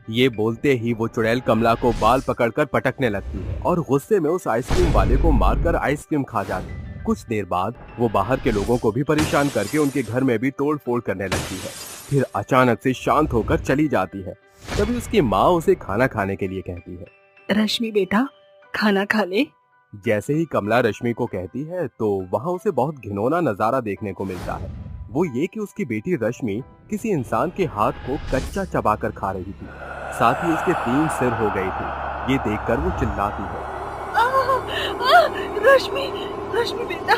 ये बोलते ही वो चुड़ैल कमला को बाल पकड़कर पटकने लगती है और गुस्से में उस आइसक्रीम वाले को मारकर आइसक्रीम खा जाती है। कुछ देर बाद वो बाहर के लोगों को भी परेशान करके उनके घर में भी तोड़ फोड़ करने लगती है। फिर अचानक से शांत होकर चली जाती है। तभी उसकी माँ उसे खाना खाने के लिए कहती है, रश्मि बेटा, खाना खा ले। जैसे ही कमला रश्मि को कहती है तो वहाँ उसे बहुत घिनौना नजारा देखने को मिलता है। वो ये कि उसकी बेटी रश्मि किसी इंसान के हाथ को कच्चा चबाकर खा रही थी, साथ ही उसके 3 सिर हो गए थे। ये देखकर वो चिल्लाती है, रश्मि बेटा,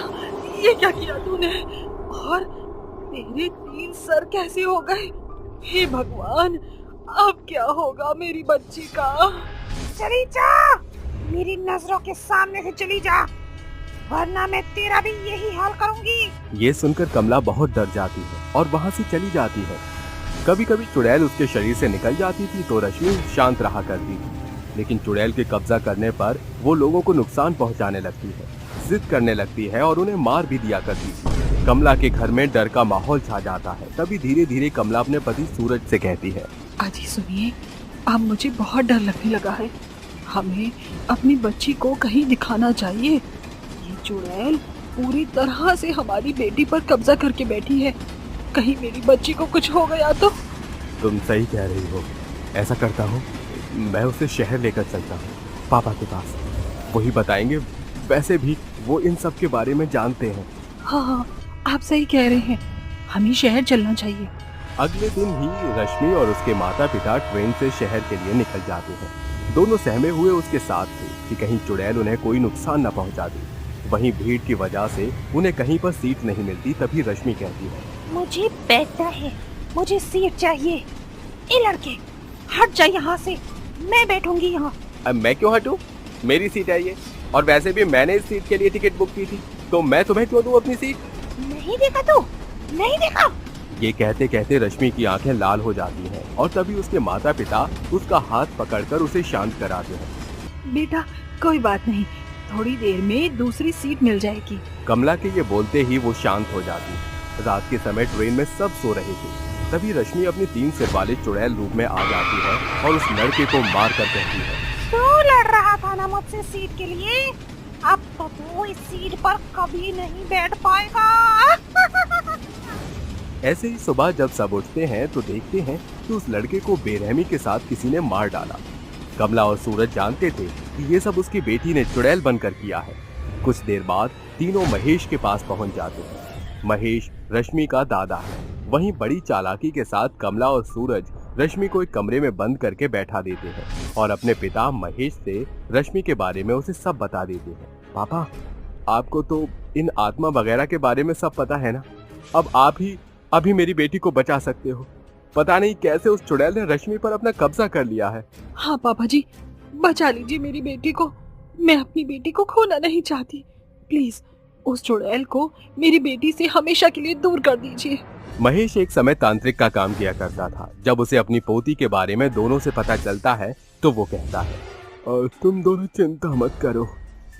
ये क्या किया तूने? और तेरे 3 सर कैसे हो गए? हे भगवान, अब क्या होगा मेरी बच्ची का? चली जा, मेरी नजरों के सामने से चली जा, वरना मैं तेरा भी यही हाल करूंगी। ये सुनकर कमला बहुत डर जाती है और वहाँ से चली जाती है। कभी कभी चुड़ैल उसके शरीर से निकल जाती थी तो रश्मि शांत रहा करती थी, लेकिन चुड़ैल के कब्जा करने पर वो लोगों को नुकसान पहुँचाने लगती है, जिद करने लगती है और उन्हें मार भी दिया करती थी। कमला के घर में डर का माहौल छा जाता है। तभी धीरे धीरे कमला अपने पति सूरज से कहती है, अजी सुनिए, अब मुझे बहुत डर लगने लगा है। हमें अपनी बच्ची को कहीं दिखाना चाहिए। ये चुड़ैल पूरी तरह से हमारी बेटी पर कब्जा करके बैठी है। कहीं मेरी बच्ची को कुछ हो गया तो? तुम सही कह रही हो। ऐसा करता हूँ, मैं उसे शहर लेकर चलता हूँ, पापा के पास। वही बताएंगे। वैसे भी वो इन सब के बारे में जानते हैं। हाँ, आप सही कह रहे हैं, हमें शहर चलना चाहिए। अगले दिन ही रश्मि और उसके माता पिता ट्रेन से शहर के लिए निकल जाते हैं। दोनों सहमे हुए उसके साथ थे कि कहीं चुड़ैल उन्हें कोई नुकसान न पहुंचा दे। वहीं भीड़ की वजह से उन्हें कहीं पर सीट नहीं मिलती। तभी रश्मि कहती है, मुझे बैठना है, मुझे सीट चाहिए। ए लड़के, हट जा यहाँ से, मैं बैठूंगी यहाँ। अब मैं क्यों हटूं? मेरी सीट है ये, और वैसे भी मैंने इस सीट के लिए टिकट बुक की थी, तो मैं तुम्हें क्यों दूं अपनी सीट? नहीं देखा तू? नहीं देखा? ये कहते कहते रश्मि की आंखें लाल हो जाती हैं और तभी उसके माता पिता उसका हाथ पकड़कर उसे शांत कराते हैं। बेटा कोई बात नहीं, थोड़ी देर में दूसरी सीट मिल जाएगी। कमला के ये बोलते ही वो शांत हो जाती है। रात के समय ट्रेन में सब सो रहे थे। तभी रश्मि अपनी 3 सिर वाले चुड़ैल रूप में आ जाती है और उस लड़के को मार कर कहती है, तू लड़ रहा था ना मुझसे सीट के लिए, अब तो तू इस सीट पर कभी नहीं बैठ पाएगा। ऐसे ही सुबह जब सब उठते हैं तो देखते हैं कि उस लड़के को बेरहमी के साथ किसी ने मार डाला। कमला और सूरज जानते थे कि ये सब उसकी बेटी ने चुड़ैल बनकर किया है। कुछ देर बाद तीनों महेश के पास पहुंच जाते हैं। महेश रश्मि का दादा है। वहीं बड़ी चालाकी के साथ कमला और सूरज रश्मि को एक कमरे में बंद करके बैठा देते हैं और अपने पिता महेश से रश्मि के बारे में उसे सब बता देते हैं। पापा, आपको तो इन आत्मा वगैरह के बारे में सब पता है ना? अब आप ही अभी मेरी बेटी को बचा सकते हो। पता नहीं कैसे उस चुड़ैल ने रश्मि पर अपना कब्जा कर लिया है। हाँ पापा जी, बचा लीजिए मेरी बेटी को। मैं अपनी बेटी को खोना नहीं चाहती। प्लीज उस चुड़ैल को मेरी बेटी से हमेशा के लिए दूर कर दीजिए। महेश एक समय तांत्रिक का काम किया करता था। जब उसे अपनी पोती के बारे में दोनों से पता चलता है तो वो कहता है, और तुम दोनों चिंता मत करो,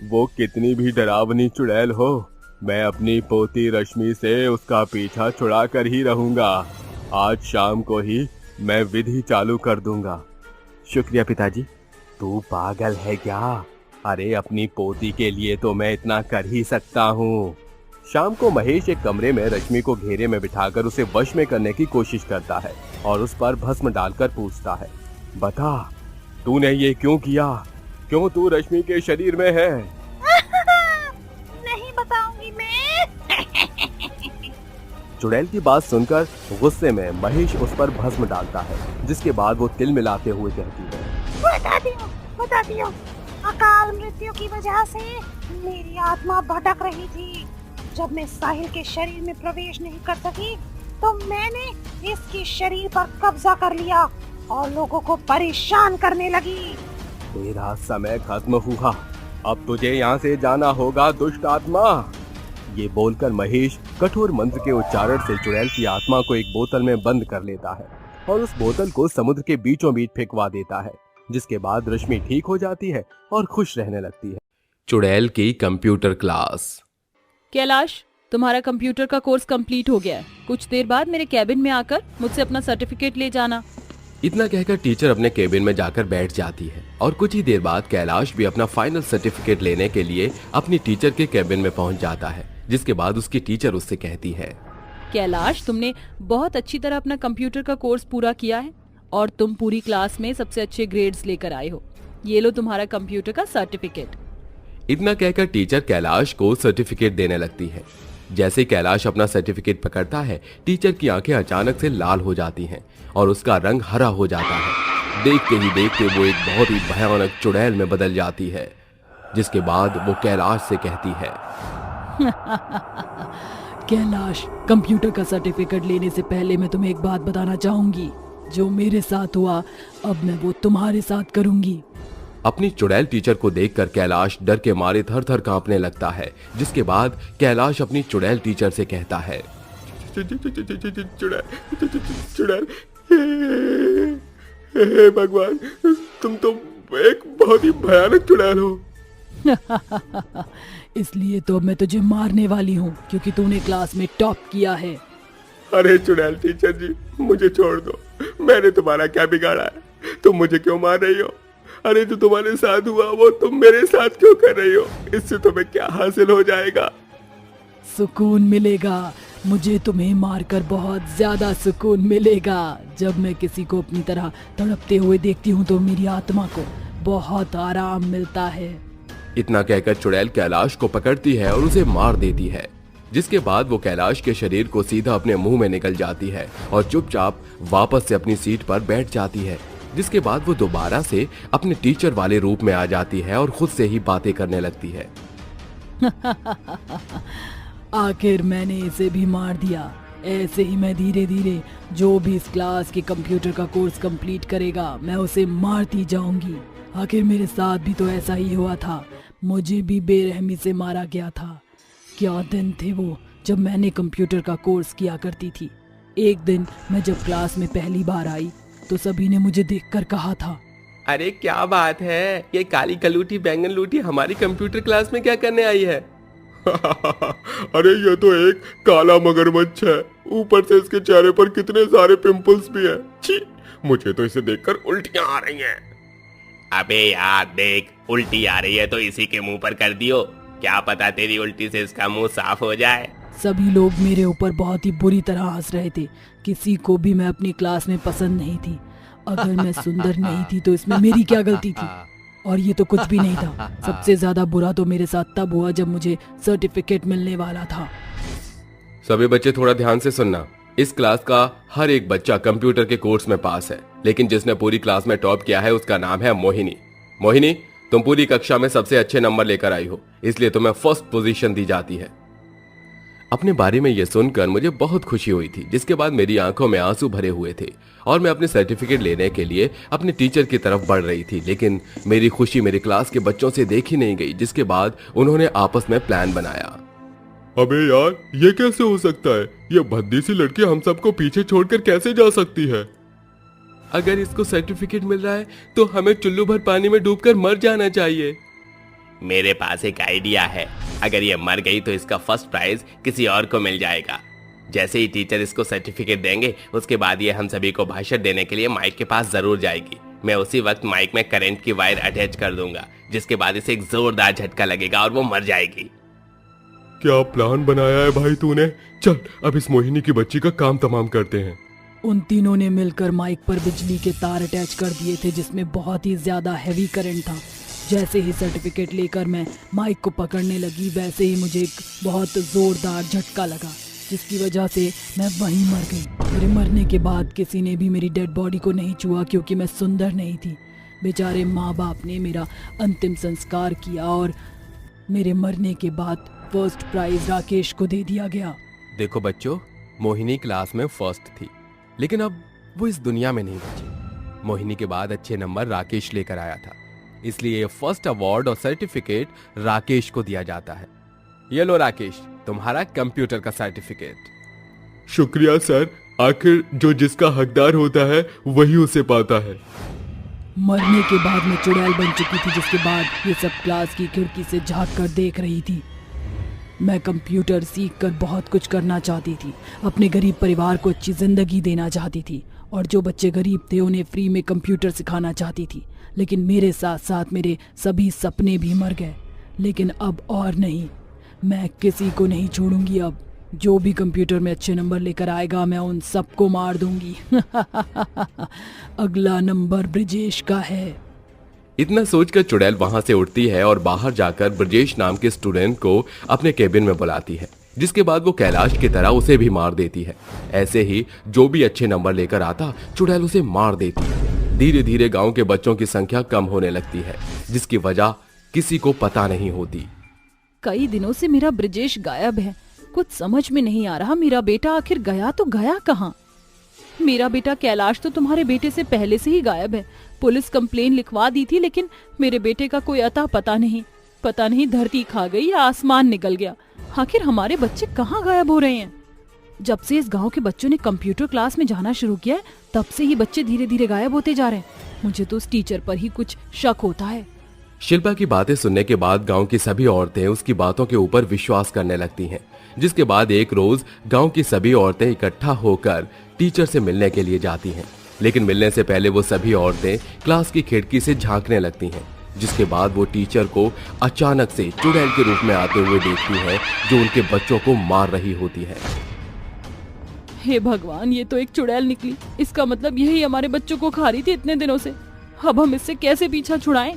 वो कितनी भी डरावनी चुड़ैल हो, मैं अपनी पोती रश्मि से उसका पीछा छुड़ा कर ही रहूंगा। आज शाम को ही मैं विधि चालू कर दूंगा। शुक्रिया पिताजी। तू पागल है क्या? अरे अपनी पोती के लिए तो मैं इतना कर ही सकता हूँ। शाम को महेश एक कमरे में रश्मि को घेरे में बिठाकर उसे वश में करने की कोशिश करता है और उस पर भस्म डालकर पूछता है, बता तूने ये क्यों किया? क्यों तू रश्मि के शरीर में है? नहीं बताऊंगी मैं। चुड़ैल की बात सुनकर गुस्से में महेश उस पर भस्म डालता है, जिसके बाद वो तिल मिलाते हुए कहती है, बता दियो। अकाल मृत्यु की वजह से मेरी आत्मा भटक रही थी। जब मैं साहिल के शरीर में प्रवेश नहीं कर सकी तो मैंने इसके शरीर पर कब्जा कर लिया और लोगों को परेशान करने लगी। तेरा समय खत्म हुआ, अब तुझे यहाँ से जाना होगा दुष्ट आत्मा। ये बोलकर महेश कठोर मंत्र के उच्चारण से चुड़ैल की आत्मा को एक बोतल में बंद कर लेता है और उस बोतल को समुद्र के बीचों बीच फेंकवा देता है, जिसके बाद रश्मि ठीक हो जाती है और खुश रहने लगती है। चुड़ैल की कंप्यूटर क्लास। कैलाश, तुम्हारा कंप्यूटर का कोर्स कंप्लीट हो गया है। कुछ देर बाद मेरे कैबिन में आकर मुझसे अपना सर्टिफिकेट ले जाना। इतना कहकर टीचर अपने केबिन में जाकर बैठ जाती है और कुछ ही देर बाद कैलाश भी अपना फाइनल सर्टिफिकेट लेने के लिए अपनी टीचर के केबिन में पहुंच जाता है, जिसके बाद उसकी टीचर उससे कहती है, कैलाश, तुमने बहुत अच्छी तरह अपना कंप्यूटर का कोर्स पूरा किया है और तुम पूरी क्लास में सबसे अच्छे ग्रेड्स लेकर आए हो। ये लो तुम्हारा कंप्यूटर का सर्टिफिकेट। इतना कहकर टीचर कैलाश को सर्टिफिकेट देने लगती है। जैसे कैलाश अपना सर्टिफिकेट पकड़ता है, टीचर की आंखें अचानक से लाल हो जाती हैं और उसका रंग हरा हो जाता है। देखते ही देखते वो एक बहुत ही भयानक चुड़ैल में बदल जाती है, जिसके बाद वो कैलाश से कहती है, कैलाश, कंप्यूटर का सर्टिफिकेट लेने से पहले मैं तुम्हें एक बात बताना चाहूंगी। जो मेरे साथ हुआ अब मैं वो तुम्हारे साथ करूंगी। अपनी चुड़ैल टीचर को देखकर कैलाश डर के मारे थर थर कांपने लगता है, जिसके बाद कैलाश अपनी चुड़ैल टीचर से कहता है, चुड़ैल, हे भगवान, तुम तो एक बहुत ही भयानक चुड़ैल हो। इसलिए तो मैं तुझे मारने वाली हूँ, क्योंकि तूने क्लास में टॉप किया है। अरे चुड़ैल टीचर जी, मुझे छोड़ दो। मैंने तुम्हारा क्या बिगाड़ा है? तुम मुझे क्यों मार रही हो? अरे जो तुम्हारे साथ हुआ वो तुम मेरे साथ क्यों कर रही हो? इससे तुम्हें क्या हासिल हो जाएगा? सुकून मिलेगा। मुझे तुम्हें मारकर बहुत ज्यादा सुकून मिलेगा। जब मैं किसी को अपनी तरह तड़पते हुए देखती हूँ तो मेरी आत्मा को बहुत आराम मिलता है। इतना कहकर चुड़ैल कैलाश को पकड़ती है और उसे मार देती है, जिसके बाद वो कैलाश के शरीर को सीधा अपने मुंह में निकल जाती है और चुपचाप वापस से अपनी सीट पर बैठ जाती है। जिसके बाद वो दोबारा से अपने टीचर वाले रूप में आ जाती है और खुद से ही बातें करने लगती है। आखिर मैंने इसे भी मार दिया। ऐसे ही मैं धीरे धीरे जो भी इस क्लास के कंप्यूटर का कोर्स कंप्लीट करेगा मैं उसे मारती जाऊंगी। आखिर मेरे साथ भी तो ऐसा ही हुआ था, मुझे भी बेरहमी से मारा गया था। क्या दिन थे वो जब मैंने कंप्यूटर का कोर्स किया करती थी। एक दिन मैं जब क्लास में पहली बार आई तो सभी ने मुझे देखकर कहा था, अरे क्या बात है, ये काली कलूटी बैंगन लूटी हमारी कंप्यूटर क्लास में क्या करने आई है? अरे ये तो एक काला मगरमच्छ है, ऊपर से इसके चेहरे पर कितने सारे पिंपल्स भी हैं। छी, मुझे तो इसे देखकर उल्टियां आ रही हैं। अबे यार देख, उल्टी आ रही है तो इसी के मुंह पर कर दियो, क्या पता तेरी उल्टी से इसका मुंह साफ हो जाए। सभी लोग मेरे ऊपर बहुत ही बुरी तरह हंस रहे थे। किसी को भी मैं अपनी क्लास में पसंद नहीं थी। अगर मैं सुंदर नहीं थी तो इसमें मेरी क्या गलती थी? और ये तो कुछ भी नहीं था। सबसे ज्यादा बुरा तो मेरे साथ तब हुआ जब मुझे सर्टिफिकेट मिलने वाला था। सभी बच्चे थोड़ा ध्यान से सुनना। इस क्लास का हर एक बच्चा कंप्यूटर के कोर्स में पास है, लेकिन जिसने पूरी क्लास में टॉप किया है उसका नाम है मोहिनी। मोहिनी, तुम पूरी कक्षा में सबसे अच्छे नंबर लेकर आई हो, इसलिए तुम्हें फर्स्ट पोजीशन दी जाती है। अपने बारे में यह सुनकर मुझे बहुत खुशी हुई थी, जिसके बाद मेरी आंखों में आंसू भरे हुए थे और मैं अपने सर्टिफिकेट लेने के लिए अपने टीचर की तरफ बढ़ रही थी। लेकिन मेरी खुशी मेरी क्लास के बच्चों से देखी नहीं गई, जिसके बाद उन्होंने आपस में प्लान बनाया। अबे यार, ये कैसे हो सकता है? ये भद्दी सी लड़की हम सबको पीछे छोड़कर कैसे जा सकती है? अगर इसको सर्टिफिकेट मिल रहा है तो हमें चुल्लू भर पानी में डूबकर मर जाना चाहिए। मेरे पास एक आइडिया है, अगर ये मर गई तो इसका फर्स्ट प्राइज किसी और को मिल जाएगा। जैसे ही टीचर इसको सर्टिफिकेट देंगे उसके बाद ये हम सभी को भाषण देने के लिए माइक के पास जरूर जाएगी। मैं उसी वक्त माइक में करंट की वायर अटैच कर दूंगा, जिसके बाद इसे एक जोरदार झटका लगेगा और वो मर जाएगी। क्या प्लान बनाया है भाई तूने? चल अब इस मोहिनी की बच्ची का काम तमाम करते हैं। उन तीनों ने मिलकर माइक पर बिजली के तार अटैच कर दिए थे, जिसमें बहुत ही ज्यादा हैवी करंट था। जैसे ही सर्टिफिकेट लेकर मैं माइक को पकड़ने लगी, वैसे ही मुझे एक बहुत जोरदार झटका लगा, जिसकी वजह से मैं वहीं मर गई। मेरे मरने के बाद किसी ने भी मेरी डेड बॉडी को नहीं छुआ, क्योंकि मैं सुंदर नहीं थी। बेचारे माँ बाप ने मेरा अंतिम संस्कार किया और मेरे मरने के बाद फर्स्ट प्राइज राकेश को दे दिया गया। देखो बच्चों, मोहिनी क्लास में फर्स्ट थी, लेकिन अब वो इस दुनिया में नहीं बची। मोहिनी के बाद अच्छे नंबर राकेश लेकर आया था, इसलिए फर्स्ट अवार्ड और सर्टिफिकेट राकेश को दिया जाता है। ये लो राकेश, तुम्हारा कंप्यूटर का सर्टिफिकेट। शुक्रिया सर, आखिर जो जिसका हकदार होता है वही उसे पाता है। मरने के बाद मैं चुड़ैल बन चुकी थी, जिसके बाद ये सब क्लास की खिड़की से झांक कर देख रही थी। मैं कंप्यूटर सीखकर बहुत कुछ करना चाहती थी, अपने गरीब परिवार को अच्छी जिंदगी देना चाहती थी, और जो बच्चे गरीब थे उन्हें फ्री में कंप्यूटर सिखाना चाहती थी। लेकिन मेरे साथ साथ मेरे सभी सपने भी मर गए। लेकिन अब और नहीं, मैं किसी को नहीं छोड़ूंगी। अब जो भी कंप्यूटर में अच्छे नंबर लेकर आएगा मैं उन सबको मार दूंगी। अगला नंबर ब्रिजेश का है। इतना सोचकर चुड़ैल वहां से उठती है और बाहर जाकर ब्रजेश नाम के स्टूडेंट को अपने केबिन में बुलाती है, जिसके बाद वो कैलाश की तरह उसे भी मार देती है। ऐसे ही जो भी अच्छे नंबर लेकर आता चुड़ैल उसे मार देती है। धीरे धीरे गांव के बच्चों की संख्या कम होने लगती है, जिसकी वजह किसी को पता नहीं होती। कई दिनों से मेरा ब्रजेश गायब है, कुछ समझ में नहीं आ रहा। मेरा बेटा आखिर गया तो गया कहाँ? मेरा बेटा कैलाश तो तुम्हारे बेटे से पहले से ही गायब है। पुलिस कंप्लेन लिखवा दी थी, लेकिन मेरे बेटे का कोई अता पता नहीं। पता नहीं धरती खा गई या आसमान निकल गया। आखिर हमारे बच्चे कहाँ गायब हो रहे हैं? जब से इस गांव के बच्चों ने कंप्यूटर क्लास में जाना शुरू किया है, तब से ही बच्चे धीरे धीरे गायब होते जा रहे हैं। मुझे तो उस टीचर पर ही कुछ शक होता है। शिल्पा की बातें सुनने के बाद गांव की सभी औरतें उसकी बातों के ऊपर विश्वास करने लगती हैं, जिसके बाद एक रोज गांव की सभी औरतें इकट्ठा होकर टीचर से मिलने के लिए जाती हैं। लेकिन मिलने से पहले वो सभी औरतें क्लास की खिड़की से झांकने लगती हैं, जिसके बाद वो टीचर को अचानक से चुड़ैल के रूप में आते हुए देखती हैं, जो उनके बच्चों को मार रही होती है। हे भगवान, ये तो एक चुड़ैल निकली। इसका मतलब यही हमारे बच्चों को खा रही थी इतने दिनों से। अब हम इससे कैसे पीछा छुड़ाएं?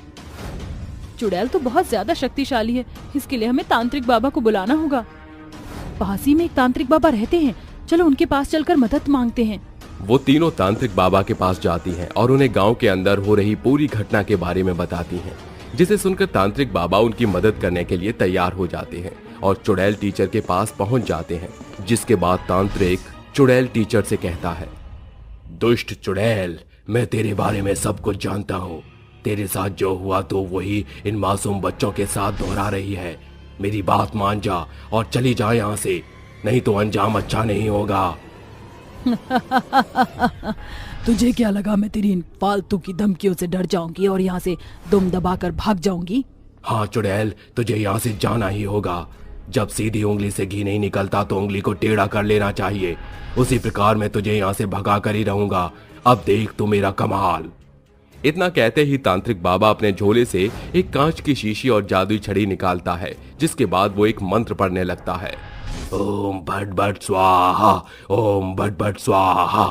चुड़ैल तो बहुत ज्यादा शक्तिशाली है, इसके लिए हमें तांत्रिक बाबा को बुलाना होगा। पास ही में एक तांत्रिक बाबा रहते हैं, चलो उनके पास चलकर मदद मांगते हैं। वो तीनों तांत्रिक बाबा के पास जाती हैं और उन्हें गांव के अंदर हो रही पूरी घटना के बारे में बताती हैं, जिसे सुनकर तांत्रिक बाबा उनकी मदद करने के लिए तैयार हो जाते हैं और चुड़ैल टीचर के पास पहुंच जाते हैं। जिसके बाद तांत्रिक चुड़ैल टीचर से कहता है, दुष्ट चुड़ैल, मैं तेरे बारे में सब कुछ जानता हूँ। तेरे साथ जो हुआ तो वही इन मासूम बच्चों के साथ दोहरा रही है। मेरी बात मान जा और चली जा यहाँ से। नहीं तो अंजाम अच्छा नहीं होगा। तुझे क्या लगा मैं तेरी इन फालतू की धमकियों से डर जाऊंगी और यहाँ से दुम दबाकर भाग जाऊंगी? हाँ चुड़ैल, तुझे यहाँ से जाना ही होगा। जब सीधी उंगली से घी नहीं निकलता तो उंगली को टेढ़ा कर लेना चाहिए। उसी प्रकार मैं तुझे यहाँ से भगा कर ही रहूंगा। अब देख तू मेरा कमाल। इतना कहते ही तांत्रिक बाबा अपने झोले से एक कांच की शीशी और जादुई छड़ी निकालता है, जिसके बाद वो एक मंत्र पढ़ने लगता है। ओम भट भट स्वाहा, ओम भट भट स्वाहा।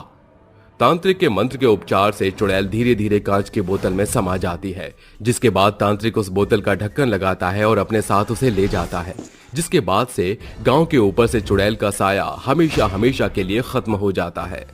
तांत्रिक के मंत्र के उपचार से चुड़ैल धीरे धीरे कांच की बोतल में समा जाती है, जिसके बाद तांत्रिक उस बोतल का ढक्कन लगाता है और अपने साथ उसे ले जाता है, जिसके बाद से गांव के ऊपर से चुड़ैल का साया हमेशा हमेशा के लिए खत्म हो जाता है।